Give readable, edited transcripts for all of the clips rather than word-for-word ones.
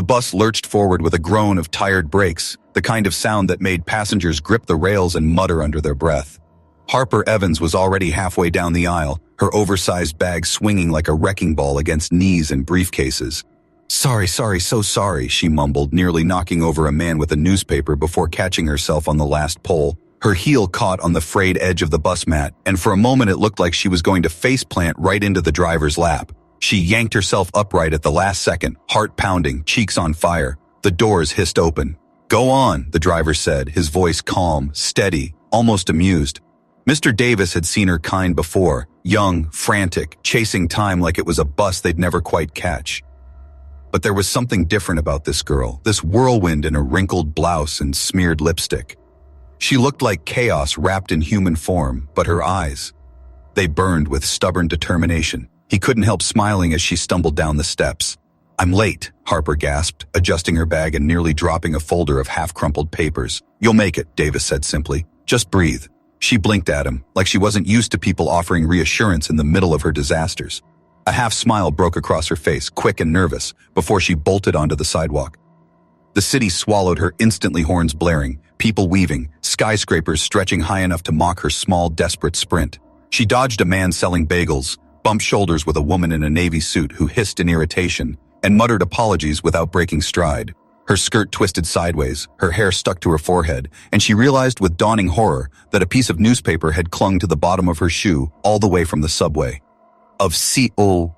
bus lurched forward with a groan of tired brakes, the kind of sound that made passengers grip the rails and mutter under their breath. Harper Evans was already halfway down the aisle, her oversized bag swinging like a wrecking ball against knees and briefcases. Sorry, so sorry, she mumbled, nearly knocking over a man with a newspaper before catching herself on the last pole. Her heel caught on the frayed edge of the bus mat, and for a moment it looked like she was going to faceplant right into the driver's lap. She yanked herself upright at the last second, heart pounding, cheeks on fire. The doors hissed open. Go on, the driver said, his voice calm, steady, almost amused. Mr. Davis had seen her kind before, young, frantic, chasing time like it was a bus they'd never quite catch. But there was something different about this girl, this whirlwind in a wrinkled blouse and smeared lipstick. She looked like chaos wrapped in human form, but her eyes, they burned with stubborn determination. He couldn't help smiling as she stumbled down the steps. I'm late, Harper gasped, adjusting her bag and nearly dropping a folder of half-crumpled papers. You'll make it, Davis said simply. Just breathe. She blinked at him, like she wasn't used to people offering reassurance in the middle of her disasters. A half-smile broke across her face, quick and nervous, before she bolted onto the sidewalk. The city swallowed her instantly, horns blaring, people weaving, skyscrapers stretching high enough to mock her small, desperate sprint. She dodged a man selling bagels, bumped shoulders with a woman in a navy suit who hissed in irritation, and muttered apologies without breaking stride. Her skirt twisted sideways, her hair stuck to her forehead, and she realized with dawning horror that a piece of newspaper had clung to the bottom of her shoe all the way from the subway. Of C.O.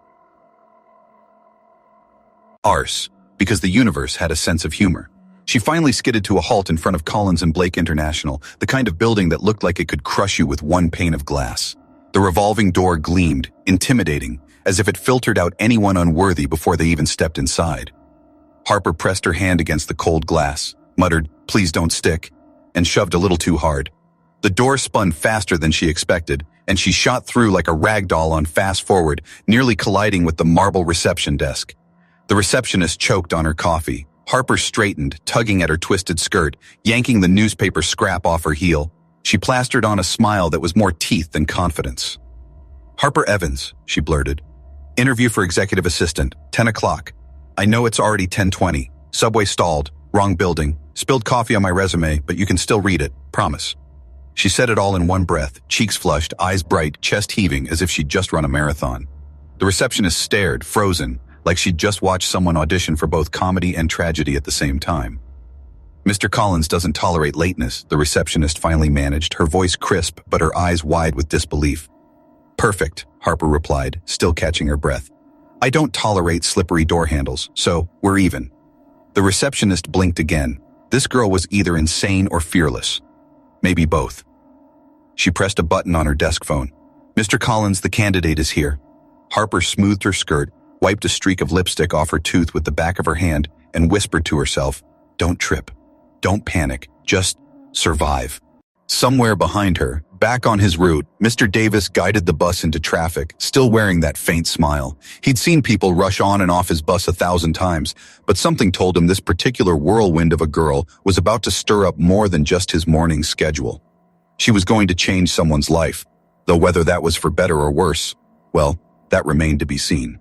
Arse, because the universe had a sense of humor. She finally skidded to a halt in front of Collins and Blake International, the kind of building that looked like it could crush you with one pane of glass. The revolving door gleamed, intimidating, as if it filtered out anyone unworthy before they even stepped inside. Harper pressed her hand against the cold glass, muttered, "Please don't stick," and shoved a little too hard. The door spun faster than she expected, and she shot through like a rag doll on fast forward, nearly colliding with the marble reception desk. The receptionist choked on her coffee. Harper straightened, tugging at her twisted skirt, yanking the newspaper scrap off her heel. She plastered on a smile that was more teeth than confidence. "Harper Evans," she blurted. "Interview for executive assistant, 10 o'clock. I know it's already 10:20. Subway stalled, wrong building, spilled coffee on my resume, but you can still read it, promise." She said it all in one breath, cheeks flushed, eyes bright, chest heaving as if she'd just run a marathon. The receptionist stared, frozen, like she'd just watched someone audition for both comedy and tragedy at the same time. "Mr. Collins doesn't tolerate lateness," the receptionist finally managed, her voice crisp but her eyes wide with disbelief. "Perfect," Harper replied, still catching her breath. "I don't tolerate slippery door handles, so we're even." The receptionist blinked again. This girl was either insane or fearless. Maybe both. She pressed a button on her desk phone. "Mr. Collins, the candidate is here." Harper smoothed her skirt, wiped a streak of lipstick off her tooth with the back of her hand, and whispered to herself, "Don't trip. Don't panic. Just survive." Somewhere behind her, back on his route, Mr. Davis guided the bus into traffic, still wearing that faint smile. He'd seen people rush on and off his bus 1,000 times, but something told him this particular whirlwind of a girl was about to stir up more than just his morning schedule. She was going to change someone's life, though whether that was for better or worse, well, that remained to be seen.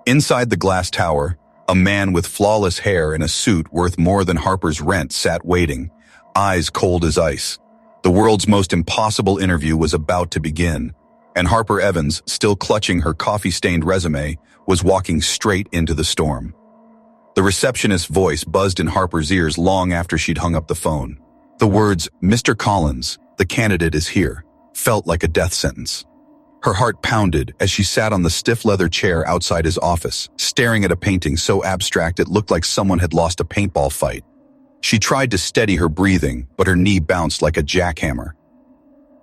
Inside the glass tower, a man with flawless hair and a suit worth more than Harper's rent sat waiting, eyes cold as ice. The world's most impossible interview was about to begin, and Harper Evans, still clutching her coffee-stained resume, was walking straight into the storm. The receptionist's voice buzzed in Harper's ears long after she'd hung up the phone. The words, "Mr. Collins, the candidate is here," felt like a death sentence. Her heart pounded as she sat on the stiff leather chair outside his office, staring at a painting so abstract it looked like someone had lost a paintball fight. She tried to steady her breathing, but her knee bounced like a jackhammer.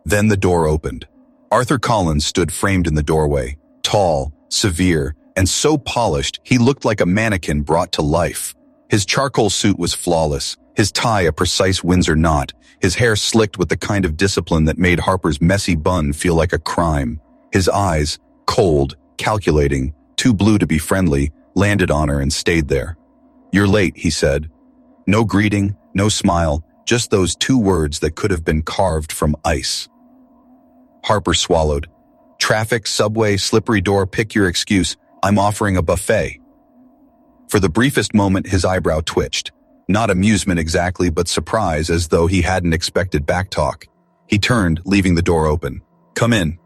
Then the door opened. Arthur Collins stood framed in the doorway, tall, severe, and so polished he looked like a mannequin brought to life. His charcoal suit was flawless, his tie a precise Windsor knot, his hair slicked with the kind of discipline that made Harper's messy bun feel like a crime. His eyes, cold, calculating, too blue to be friendly, landed on her and stayed there. "You're late," he said. No greeting, no smile, just those two words that could have been carved from ice. Harper swallowed. "Traffic, subway, slippery door, pick your excuse. I'm offering a buffet." For the briefest moment, his eyebrow twitched. Not amusement exactly, but surprise, as though he hadn't expected backtalk. He turned, leaving the door open. "Come in."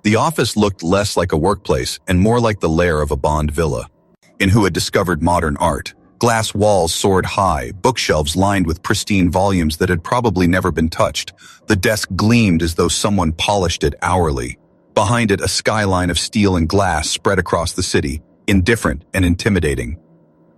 The office looked less like a workplace and more like the lair of a Bond villa, in who had discovered modern art. Glass walls soared high, bookshelves lined with pristine volumes that had probably never been touched. The desk gleamed as though someone polished it hourly. Behind it, a skyline of steel and glass spread across the city, indifferent and intimidating.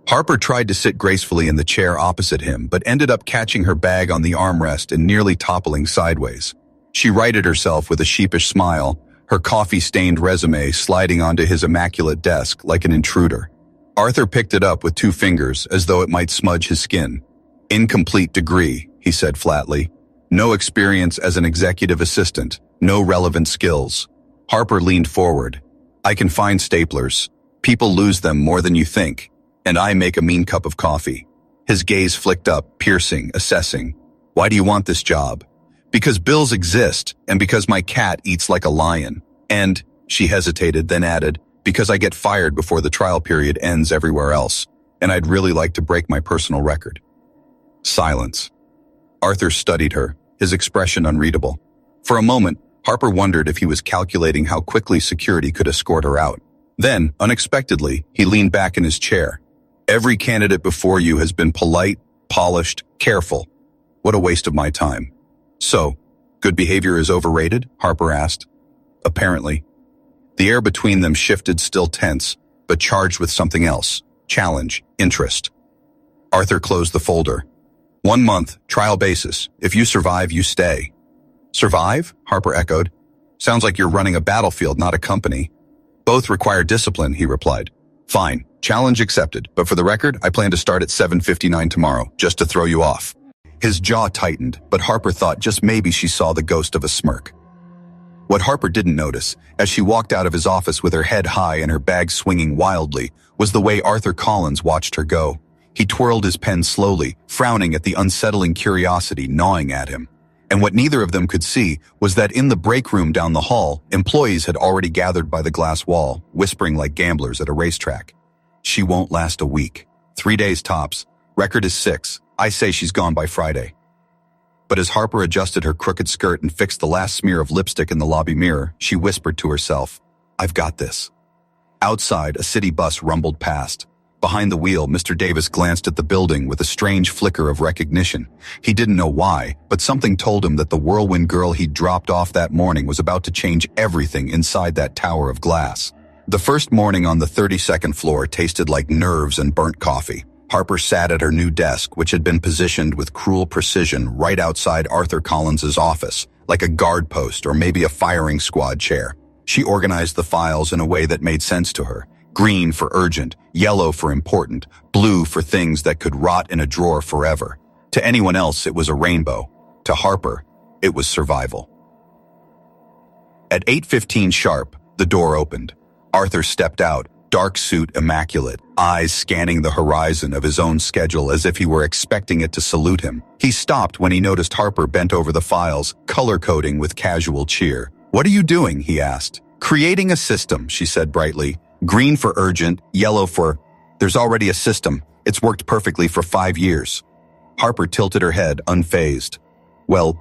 Harper tried to sit gracefully in the chair opposite him, but ended up catching her bag on the armrest and nearly toppling sideways. She righted herself with a sheepish smile, her coffee-stained resume sliding onto his immaculate desk like an intruder. Arthur picked it up with 2 fingers, as though it might smudge his skin. "Incomplete degree," he said flatly. "No experience as an executive assistant, no relevant skills." Harper leaned forward. "I can find staplers. People lose them more than you think. And I make a mean cup of coffee." His gaze flicked up, piercing, assessing. "Why do you want this job?" "Because bills exist, and because my cat eats like a lion. And," she hesitated, then added, "because I get fired before the trial period ends everywhere else, and I'd really like to break my personal record." Silence. Arthur studied her, his expression unreadable. For a moment, Harper wondered if he was calculating how quickly security could escort her out. Then, unexpectedly, he leaned back in his chair. "Every candidate before you has been polite, polished, careful. What a waste of my time." "So, good behavior is overrated?" Harper asked. "Apparently." The air between them shifted, still tense, but charged with something else: challenge, interest. Arthur closed the folder. "1 month, trial basis. If you survive, you stay." "Survive?" Harper echoed. "Sounds like you're running a battlefield, not a company." "Both require discipline," he replied. "Fine, challenge accepted, but for the record, I plan to start at 7:59 tomorrow, just to throw you off." His jaw tightened, but Harper thought just maybe she saw the ghost of a smirk. What Harper didn't notice, as she walked out of his office with her head high and her bag swinging wildly, was the way Arthur Collins watched her go. He twirled his pen slowly, frowning at the unsettling curiosity gnawing at him. And what neither of them could see was that in the break room down the hall, employees had already gathered by the glass wall, whispering like gamblers at a racetrack. "She won't last a week. 3 days tops. Record is 6. I say she's gone by Friday." But as Harper adjusted her crooked skirt and fixed the last smear of lipstick in the lobby mirror, she whispered to herself, "I've got this." Outside, a city bus rumbled past. Behind the wheel, Mr. Davis glanced at the building with a strange flicker of recognition. He didn't know why, but something told him that the whirlwind girl he'd dropped off that morning was about to change everything inside that tower of glass. The first morning on the 32nd floor tasted like nerves and burnt coffee. Harper sat at her new desk, which had been positioned with cruel precision right outside Arthur Collins's office, like a guard post or maybe a firing squad chair. She organized the files in a way that made sense to her. Green for urgent, yellow for important, blue for things that could rot in a drawer forever. To anyone else, it was a rainbow. To Harper, it was survival. At 8:15 sharp, the door opened. Arthur stepped out, dark suit immaculate, eyes scanning the horizon of his own schedule as if he were expecting it to salute him. He stopped when he noticed Harper bent over the files, color-coding with casual cheer. "What are you doing?" he asked. "Creating a system," she said brightly. "Green for urgent, yellow for... There's already a system. It's worked perfectly for 5 years." Harper tilted her head, unfazed. "Well,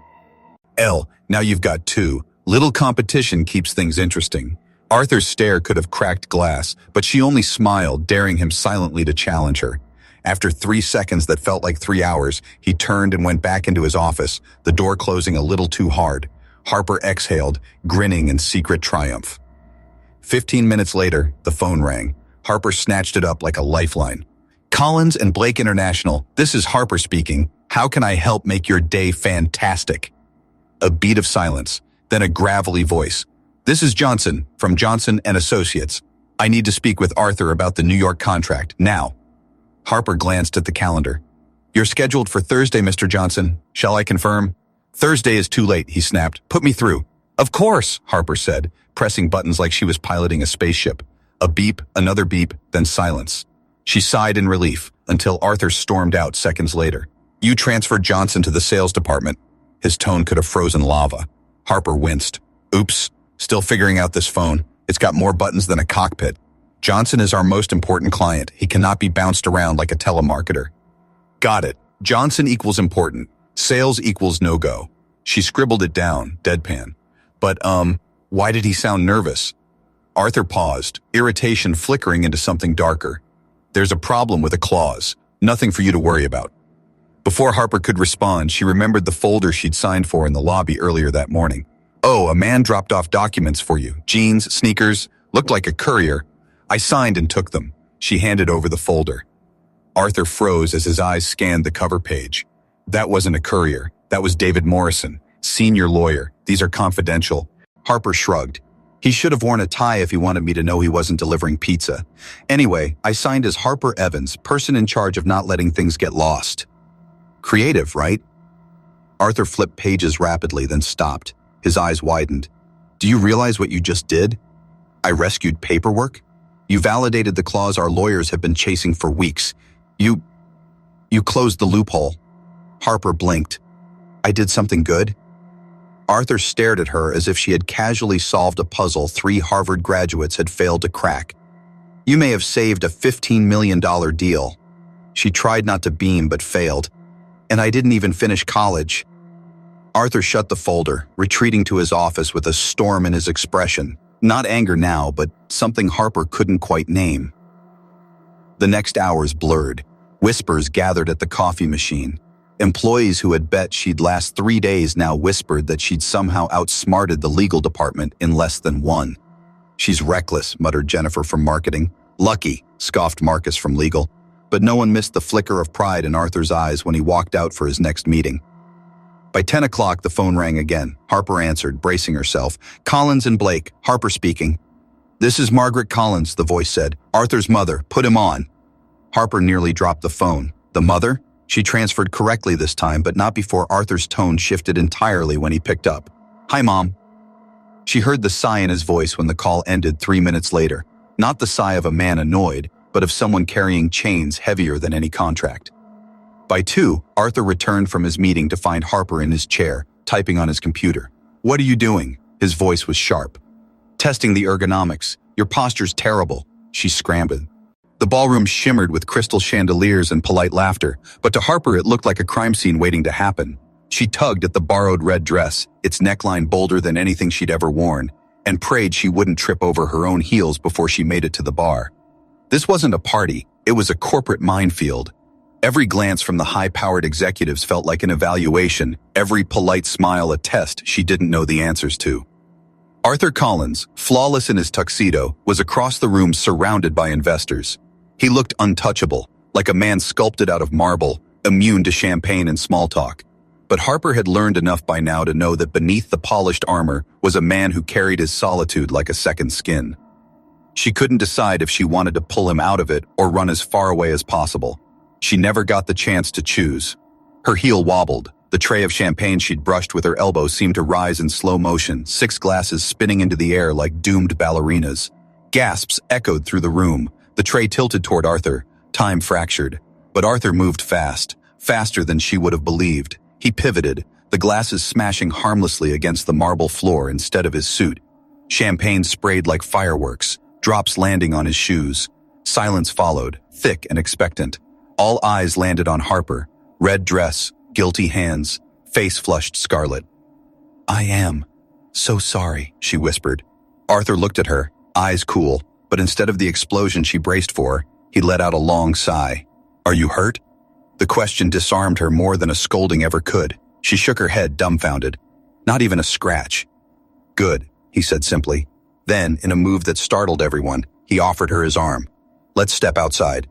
now you've got 2. Little competition keeps things interesting." Arthur's stare could have cracked glass, but she only smiled, daring him silently to challenge her. After 3 seconds that felt like 3 hours, he turned and went back into his office, the door closing a little too hard. Harper exhaled, grinning in secret triumph. 15 minutes later, the phone rang. Harper snatched it up like a lifeline. "Collins and Blake International, this is Harper speaking. How can I help make your day fantastic?" A beat of silence, then a gravelly voice. "This is Johnson, from Johnson and Associates. I need to speak with Arthur about the New York contract, now." Harper glanced at the calendar. "You're scheduled for Thursday, Mr. Johnson. Shall I confirm?" "Thursday is too late," he snapped. "Put me through." "Of course," Harper said, pressing buttons like she was piloting a spaceship. A beep, another beep, then silence. She sighed in relief, until Arthur stormed out seconds later. "You transferred Johnson to the sales department." His tone could have frozen lava. Harper winced. "Oops, still figuring out this phone. It's got more buttons than a cockpit." Johnson is our most important client. He cannot be bounced around like a telemarketer. Got it. Johnson equals important. Sales equals no-go. She scribbled it down, deadpan. But, why did he sound nervous? Arthur paused, irritation flickering into something darker. There's a problem with a clause. Nothing for you to worry about. Before Harper could respond, she remembered the folder she'd signed for in the lobby earlier that morning. Oh, a man dropped off documents for you. Jeans, sneakers, looked like a courier. I signed and took them. She handed over the folder. Arthur froze as his eyes scanned the cover page. That wasn't a courier. That was David Morrison, senior lawyer. These are confidential. Harper shrugged. He should have worn a tie if he wanted me to know he wasn't delivering pizza. Anyway, I signed as Harper Evans, person in charge of not letting things get lost. Creative, right? Arthur flipped pages rapidly, then stopped. His eyes widened. Do you realize what you just did? I rescued paperwork? You validated the clause our lawyers have been chasing for weeks. You closed the loophole. Harper blinked. I did something good? Arthur stared at her as if she had casually solved a puzzle 3 Harvard graduates had failed to crack. You may have saved a $15 million deal. She tried not to beam but failed. And I didn't even finish college. Arthur shut the folder, retreating to his office with a storm in his expression. Not anger now, but something Harper couldn't quite name. The next hours blurred. Whispers gathered at the coffee machine. Employees who had bet she'd last 3 days now whispered that she'd somehow outsmarted the legal department in less than 1. She's reckless, muttered Jennifer from marketing. Lucky, scoffed Marcus from legal. But no one missed the flicker of pride in Arthur's eyes when he walked out for his next meeting. By 10 o'clock, the phone rang again. Harper answered, bracing herself. Collins and Blake, Harper speaking. This is Margaret Collins, the voice said. Arthur's mother, put him on. Harper nearly dropped the phone. The mother? She transferred correctly this time, but not before Arthur's tone shifted entirely when he picked up. Hi, Mom. She heard the sigh in his voice when the call ended 3 minutes later. Not the sigh of a man annoyed, but of someone carrying chains heavier than any contract. By 2, Arthur returned from his meeting to find Harper in his chair, typing on his computer. What are you doing? His voice was sharp. Testing the ergonomics. Your posture's terrible. She scrambled. The ballroom shimmered with crystal chandeliers and polite laughter, but to Harper it looked like a crime scene waiting to happen. She tugged at the borrowed red dress, its neckline bolder than anything she'd ever worn, and prayed she wouldn't trip over her own heels before she made it to the bar. This wasn't a party, it was a corporate minefield. Every glance from the high-powered executives felt like an evaluation, every polite smile a test she didn't know the answers to. Arthur Collins, flawless in his tuxedo, was across the room surrounded by investors. He looked untouchable, like a man sculpted out of marble, immune to champagne and small talk. But Harper had learned enough by now to know that beneath the polished armor was a man who carried his solitude like a second skin. She couldn't decide if she wanted to pull him out of it or run as far away as possible. She never got the chance to choose. Her heel wobbled. The tray of champagne she'd brushed with her elbow seemed to rise in slow motion, 6 glasses spinning into the air like doomed ballerinas. Gasps echoed through the room. The tray tilted toward Arthur. Time fractured. But Arthur moved fast, faster than she would have believed. He pivoted, the glasses smashing harmlessly against the marble floor instead of his suit. Champagne sprayed like fireworks, drops landing on his shoes. Silence followed, thick and expectant. All eyes landed on Harper. Red dress, guilty hands, face flushed scarlet. I am so sorry, she whispered. Arthur looked at her, eyes cool, but instead of the explosion she braced for, he let out a long sigh. Are you hurt? The question disarmed her more than a scolding ever could. She shook her head, dumbfounded. Not even a scratch. Good, he said simply. Then, in a move that startled everyone, he offered her his arm. Let's step outside.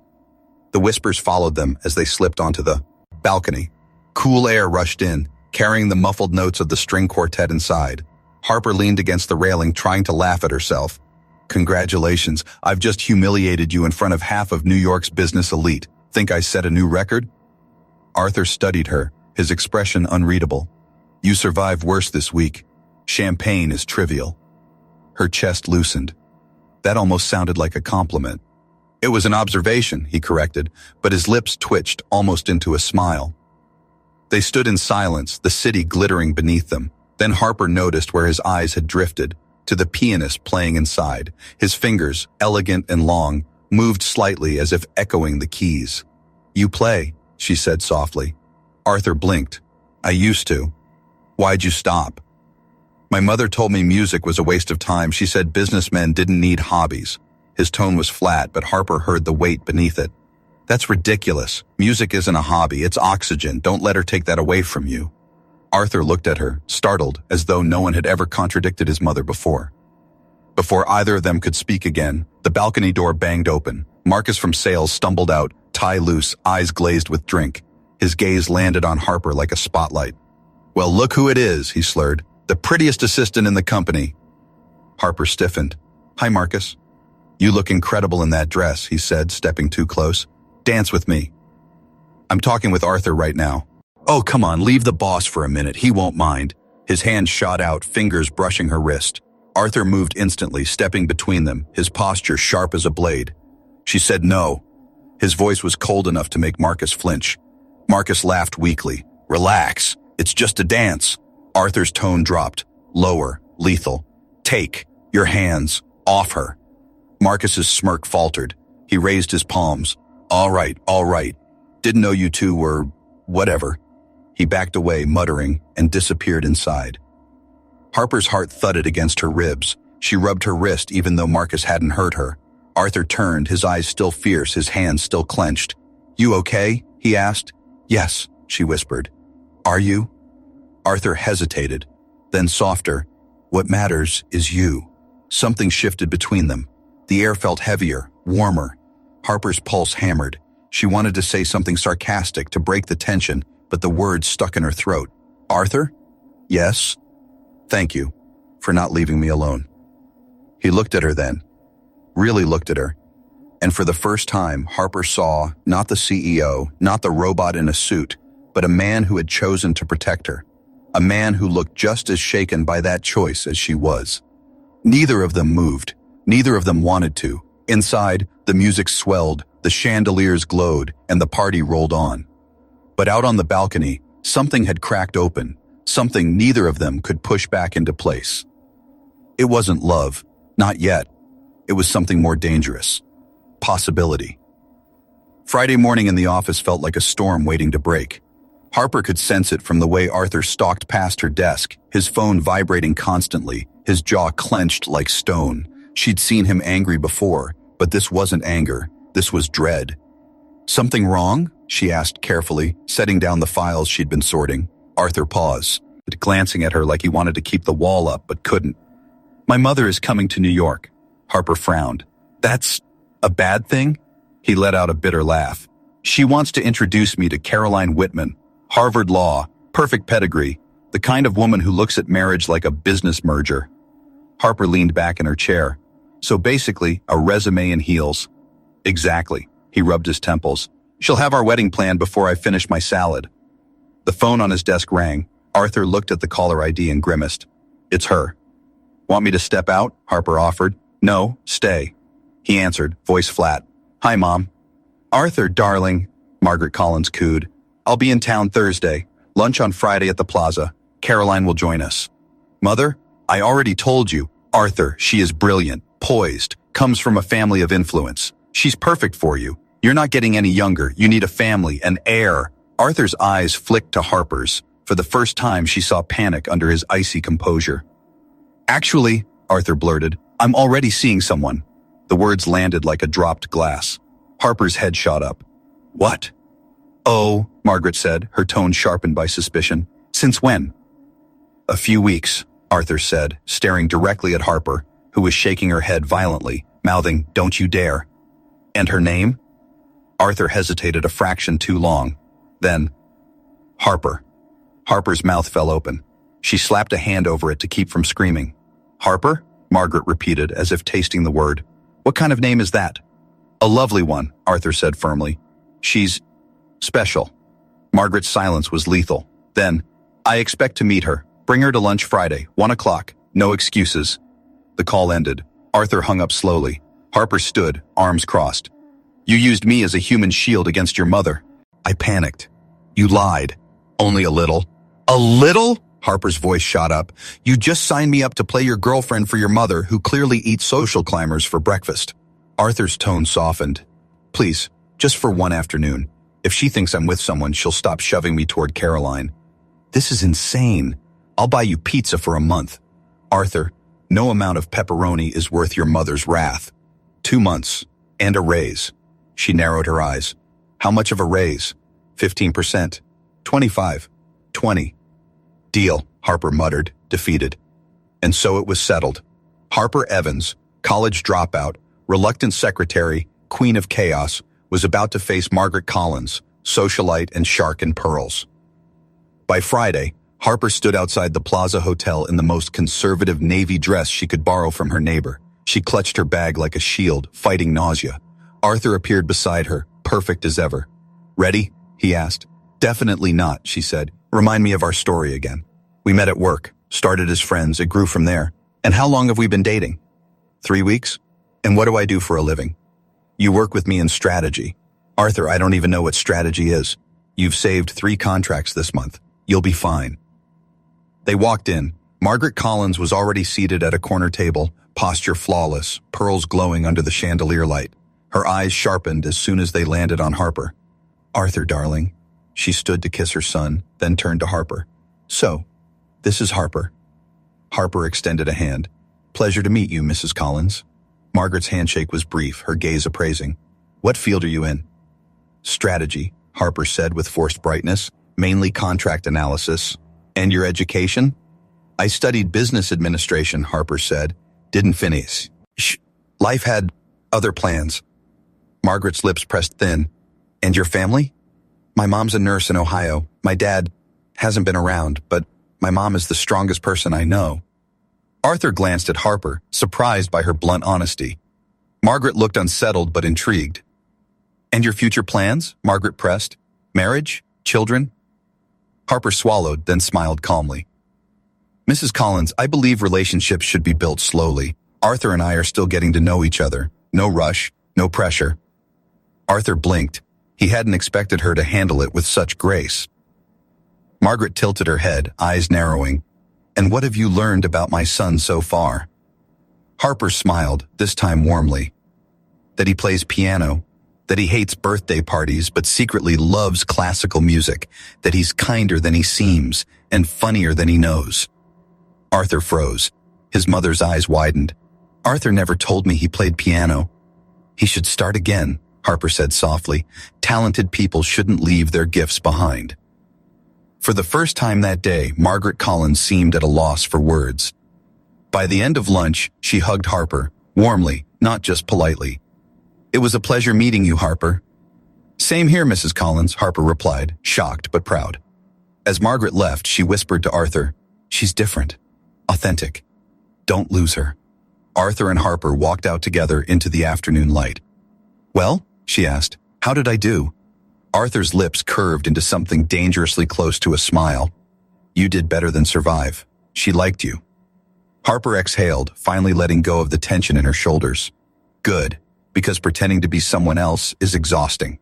The whispers followed them as they slipped onto the balcony. Cool air rushed in, carrying the muffled notes of the string quartet inside. Harper leaned against the railing, trying to laugh at herself. Congratulations, I've just humiliated you in front of half of New York's business elite. Think I set a new record? Arthur studied her, his expression unreadable. You survived worse this week. Champagne is trivial. Her chest loosened. That almost sounded like a compliment. It was an observation, he corrected, but his lips twitched almost into a smile. They stood in silence, the city glittering beneath them. Then Harper noticed where his eyes had drifted, to the pianist playing inside. His fingers, elegant and long, moved slightly as if echoing the keys. "You play," she said softly. Arthur blinked. "I used to." "Why'd you stop?" "My mother told me music was a waste of time. She said businessmen didn't need hobbies." His tone was flat, but Harper heard the weight beneath it. "That's ridiculous. Music isn't a hobby, it's oxygen. Don't let her take that away from you." Arthur looked at her, startled, as though no one had ever contradicted his mother before. Before either of them could speak again, the balcony door banged open. Marcus from sales stumbled out, tie loose, eyes glazed with drink. His gaze landed on Harper like a spotlight. "Well, look who it is," he slurred. "The prettiest assistant in the company." Harper stiffened. "Hi, Marcus." "You look incredible in that dress," he said, stepping too close. "Dance with me." "I'm talking with Arthur right now." "Oh, come on, leave the boss for a minute. He won't mind." His hand shot out, fingers brushing her wrist. Arthur moved instantly, stepping between them, his posture sharp as a blade. She said no. His voice was cold enough to make Marcus flinch. Marcus laughed weakly. "Relax. It's just a dance." Arthur's tone dropped, lower, lethal. "Take your hands off her." Marcus's smirk faltered. He raised his palms. All right. Didn't know you two were whatever." He backed away, muttering, and disappeared inside. Harper's heart thudded against her ribs. She rubbed her wrist even though Marcus hadn't hurt her. Arthur turned, his eyes still fierce, his hands still clenched. "You okay?" he asked. "Yes," she whispered. "Are you?" Arthur hesitated, then softer. "What matters is you." Something shifted between them. The air felt heavier, warmer. Harper's pulse hammered. She wanted to say something sarcastic to break the tension, but the words stuck in her throat. "Arthur?" "Yes?" "Thank you for not leaving me alone." He looked at her then, really looked at her. And for the first time, Harper saw not the CEO, not the robot in a suit, but a man who had chosen to protect her. A man who looked just as shaken by that choice as she was. Neither of them moved. Neither of them wanted to. Inside, the music swelled, the chandeliers glowed, and the party rolled on. But out on the balcony, something had cracked open, something neither of them could push back into place. It wasn't love, not yet. It was something more dangerous. Possibility. Friday morning in the office felt like a storm waiting to break. Harper could sense it from the way Arthur stalked past her desk, his phone vibrating constantly, his jaw clenched like stone. She'd seen him angry before, but this wasn't anger, this was dread. "Something wrong?" she asked carefully, setting down the files she'd been sorting. Arthur paused, glancing at her like he wanted to keep the wall up but couldn't. "My mother is coming to New York." Harper frowned. "That's a bad thing?" He let out a bitter laugh. "She wants to introduce me to Caroline Whitman, Harvard Law, perfect pedigree, the kind of woman who looks at marriage like a business merger." Harper leaned back in her chair. "So basically, a resume in heels." "Exactly." He rubbed his temples. "She'll have our wedding planned before I finish my salad." The phone on his desk rang. Arthur looked at the caller ID and grimaced. "It's her." "Want me to step out?" Harper offered. "No, stay." He answered, voice flat. "Hi, Mom." "Arthur, darling," Margaret Collins cooed. "I'll be in town Thursday. Lunch on Friday at the plaza. Caroline will join us." "Mother, I already told you. Arthur, she is brilliant, poised, comes from a family of influence. She's perfect for you. You're not getting any younger. You need a family, an heir." Arthur's eyes flicked to Harper's. For the first time, she saw panic under his icy composure. "Actually," Arthur blurted, "I'm already seeing someone." The words landed like a dropped glass. Harper's head shot up. "What?" "Oh," Margaret said, her tone sharpened by suspicion. "Since when?" "A few weeks," Arthur said, staring directly at Harper, who was shaking her head violently, mouthing, "Don't you dare." "And her name?" Arthur hesitated a fraction too long. Then, "Harper." Harper's mouth fell open. She slapped a hand over it to keep from screaming. "Harper?" Margaret repeated, as if tasting the word. "What kind of name is that?" "A lovely one," Arthur said firmly. "She's special." Margaret's silence was lethal. Then, "I expect to meet her. Bring her to lunch Friday, 1 o'clock. No excuses." The call ended. Arthur hung up slowly. Harper stood, arms crossed. "You used me as a human shield against your mother." I panicked. "You lied." "Only a little." "A little?" Harper's voice shot up. You just signed me up to play your girlfriend for your mother, who clearly eats social climbers for breakfast. Arthur's tone softened. Please, just for one afternoon. If she thinks I'm with someone, she'll stop shoving me toward Caroline. This is insane. I'll buy you pizza for a month. Arthur, no amount of pepperoni is worth your mother's wrath. 2 months. And a raise. She narrowed her eyes. How much of a raise? 15%. 25. 20. Deal, Harper muttered, defeated. And so it was settled. Harper Evans, college dropout, reluctant secretary, queen of chaos, was about to face Margaret Collins, socialite and shark in pearls. By Friday, Harper stood outside the Plaza Hotel in the most conservative navy dress she could borrow from her neighbor. She clutched her bag like a shield, fighting nausea. Arthur appeared beside her, perfect as ever. Ready? He asked. Definitely not, she said. Remind me of our story again. We met at work, started as friends, it grew from there. And how long have we been dating? 3 weeks? And what do I do for a living? You work with me in strategy. Arthur, I don't even know what strategy is. You've saved 3 contracts this month. You'll be fine. They walked in. Margaret Collins was already seated at a corner table, posture flawless, pearls glowing under the chandelier light. Her eyes sharpened as soon as they landed on Harper. Arthur, darling. She stood to kiss her son, then turned to Harper. So, this is Harper. Harper extended a hand. Pleasure to meet you, Mrs. Collins. Margaret's handshake was brief, her gaze appraising. What field are you in? Strategy, Harper said with forced brightness, mainly contract analysis. And your education? I studied business administration, Harper said. Didn't finish. Life had other plans. Margaret's lips pressed thin. And your family? My mom's a nurse in Ohio. My dad hasn't been around, but my mom is the strongest person I know. Arthur glanced at Harper, surprised by her blunt honesty. Margaret looked unsettled but intrigued. And your future plans? Margaret pressed. Marriage? Children? Harper swallowed, then smiled calmly. Mrs. Collins, I believe relationships should be built slowly. Arthur and I are still getting to know each other. No rush, no pressure. Arthur blinked. He hadn't expected her to handle it with such grace. Margaret tilted her head, eyes narrowing. And what have you learned about my son so far? Harper smiled, this time warmly. That he plays piano, that he hates birthday parties but secretly loves classical music, that he's kinder than he seems and funnier than he knows. Arthur froze. His mother's eyes widened. Arthur never told me he played piano. He should start again, Harper said softly. Talented people shouldn't leave their gifts behind. For the first time that day, Margaret Collins seemed at a loss for words. By the end of lunch, she hugged Harper, warmly, not just politely. It was a pleasure meeting you, Harper. Same here, Mrs. Collins, Harper replied, shocked but proud. As Margaret left, she whispered to Arthur, she's different, authentic. Don't lose her. Arthur and Harper walked out together into the afternoon light. Well, she asked, how did I do? Arthur's lips curved into something dangerously close to a smile. You did better than survive. She liked you. Harper exhaled, finally letting go of the tension in her shoulders. Good, because pretending to be someone else is exhausting.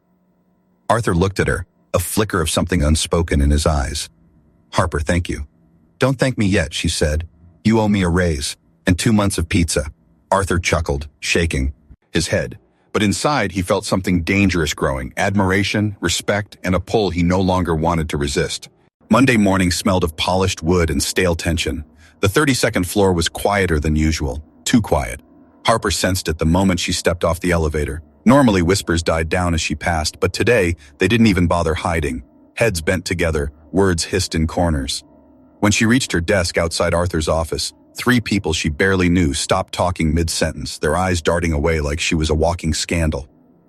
Arthur looked at her, a flicker of something unspoken in his eyes. Harper, thank you. Don't thank me yet, she said. You owe me a raise, and 2 months of pizza. Arthur chuckled, shaking his head. But inside, he felt something dangerous growing, admiration, respect, and a pull he no longer wanted to resist. Monday morning smelled of polished wood and stale tension. The 32nd floor was quieter than usual, too quiet. Harper sensed it the moment she stepped off the elevator. Normally, whispers died down as she passed, but today, they didn't even bother hiding. Heads bent together, words hissed in corners. When she reached her desk outside Arthur's office, 3 people she barely knew stopped talking mid-sentence, their eyes darting away like she was a walking scandal.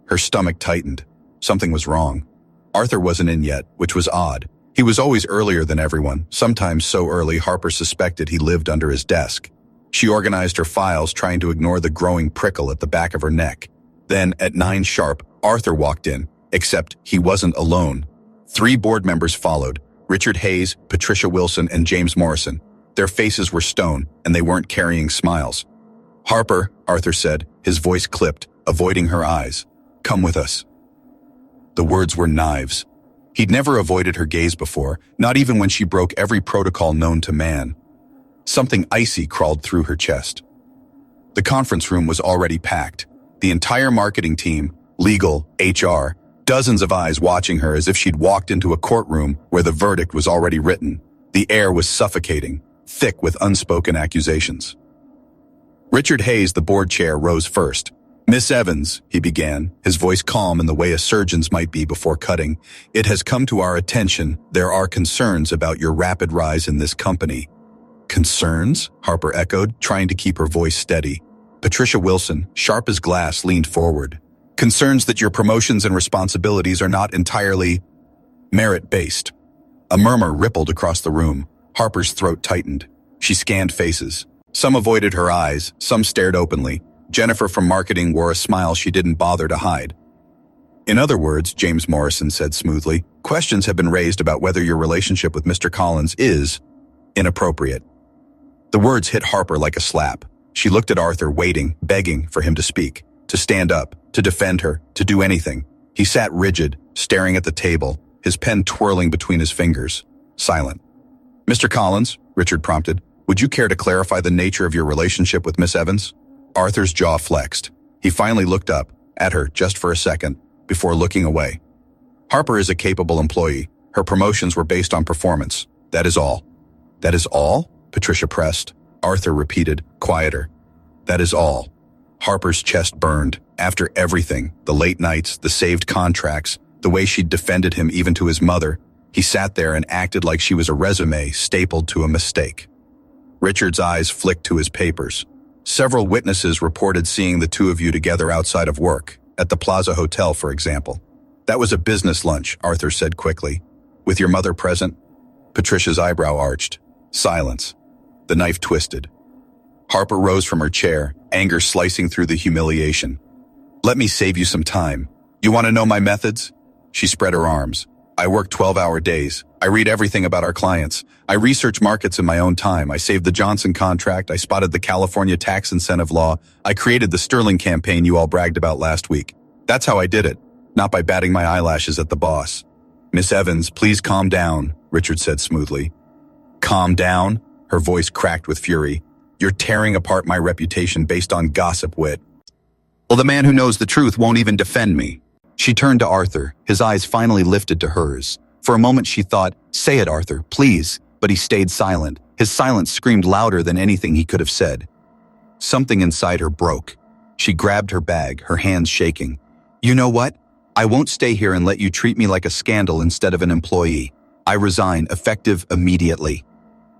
Her stomach tightened. Something was wrong. Arthur wasn't in yet, which was odd. He was always earlier than everyone, sometimes so early Harper suspected he lived under his desk. She organized her files, trying to ignore the growing prickle at the back of her neck. Then, at 9 sharp, Arthur walked in, except he wasn't alone. 3 board members followed, Richard Hayes, Patricia Wilson, and James Morrison. Their faces were stone, and they weren't carrying smiles. Harper, Arthur said, his voice clipped, avoiding her eyes. Come with us. The words were knives. He'd never avoided her gaze before, not even when she broke every protocol known to man. Something icy crawled through her chest. The conference room was already packed. The entire marketing team, legal, HR, dozens of eyes watching her as if she'd walked into a courtroom where the verdict was already written. The air was suffocating, thick with unspoken accusations. Richard Hayes, the board chair, rose first. "Miss Evans," he began, his voice calm in the way a surgeon's might be before cutting, "it has come to our attention there are concerns about your rapid rise in this company." "Concerns?" Harper echoed, trying to keep her voice steady. Patricia Wilson, sharp as glass, leaned forward. "Concerns that your promotions and responsibilities are not entirely merit-based." A murmur rippled across the room. Harper's throat tightened. She scanned faces. Some avoided her eyes, some stared openly. Jennifer from marketing wore a smile she didn't bother to hide. "In other words," James Morrison said smoothly, "questions have been raised about whether your relationship with Mr. Collins is inappropriate." The words hit Harper like a slap. She looked at Arthur, waiting, begging for him to speak, to stand up, to defend her, to do anything. He sat rigid, staring at the table, his pen twirling between his fingers, silent. "Mr. Collins," Richard prompted, "would you care to clarify the nature of your relationship with Miss Evans?" Arthur's jaw flexed. He finally looked up, at her just for a second, before looking away. "Harper is a capable employee. Her promotions were based on performance. That is all." "That is all?" Patricia pressed. Arthur repeated, quieter. "That is all." Harper's chest burned. After everything, the late nights, the saved contracts, the way she'd defended him even to his mother, he sat there and acted like she was a resume stapled to a mistake. Richard's eyes flicked to his papers. Several witnesses reported seeing the two of you together outside of work, at the Plaza Hotel, for example. "That was a business lunch," Arthur said quickly. "With your mother present?" Patricia's eyebrow arched. Silence. The knife twisted. Harper rose from her chair, anger slicing through the humiliation. "Let me save you some time. You want to know my methods?" She spread her arms. "I work 12-hour days. I read everything about our clients. I research markets in my own time. I saved the Johnson contract. I spotted the California tax incentive law. I created the Sterling campaign you all bragged about last week. That's how I did it, not by batting my eyelashes at the boss." "Miss Evans, please calm down," Richard said smoothly. "Calm down?" Her voice cracked with fury. "You're tearing apart my reputation based on gossip wit. Well, the man who knows the truth won't even defend me." She turned to Arthur, his eyes finally lifted to hers. For a moment she thought, "Say it, Arthur, please," but he stayed silent. His silence screamed louder than anything he could have said. Something inside her broke. She grabbed her bag, her hands shaking. "You know what? I won't stay here and let you treat me like a scandal instead of an employee. I resign, effective immediately."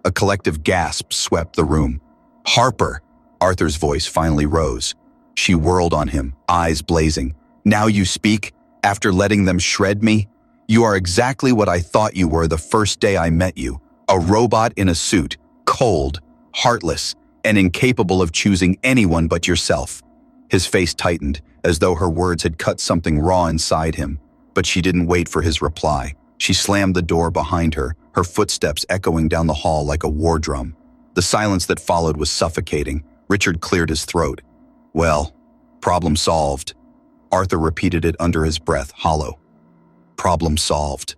A collective gasp swept the room. "Harper!" Arthur's voice finally rose. She whirled on him, eyes blazing. "Now you speak, after letting them shred me? You are exactly what I thought you were the first day I met you. A robot in a suit, cold, heartless, and incapable of choosing anyone but yourself." His face tightened, as though her words had cut something raw inside him. But she didn't wait for his reply. She slammed the door behind her, her footsteps echoing down the hall like a war drum. The silence that followed was suffocating. Richard cleared his throat. "Well, problem solved." Arthur repeated it under his breath, hollow. "Problem solved."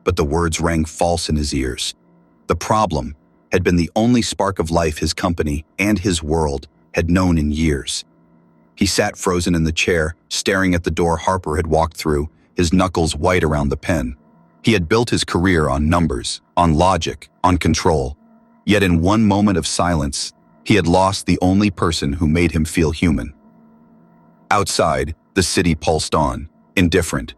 But the words rang false in his ears. The problem had been the only spark of life his company and his world had known in years. He sat frozen in the chair, staring at the door Harper had walked through, his knuckles white around the pen. He had built his career on numbers, on logic, on control. Yet in one moment of silence, he had lost the only person who made him feel human. Outside, the city pulsed on, indifferent.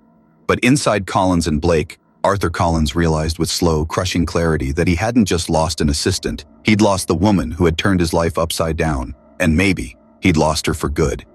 But inside Collins and Blake, Arthur Collins realized with slow, crushing clarity that he hadn't just lost an assistant, he'd lost the woman who had turned his life upside down, and maybe he'd lost her for good.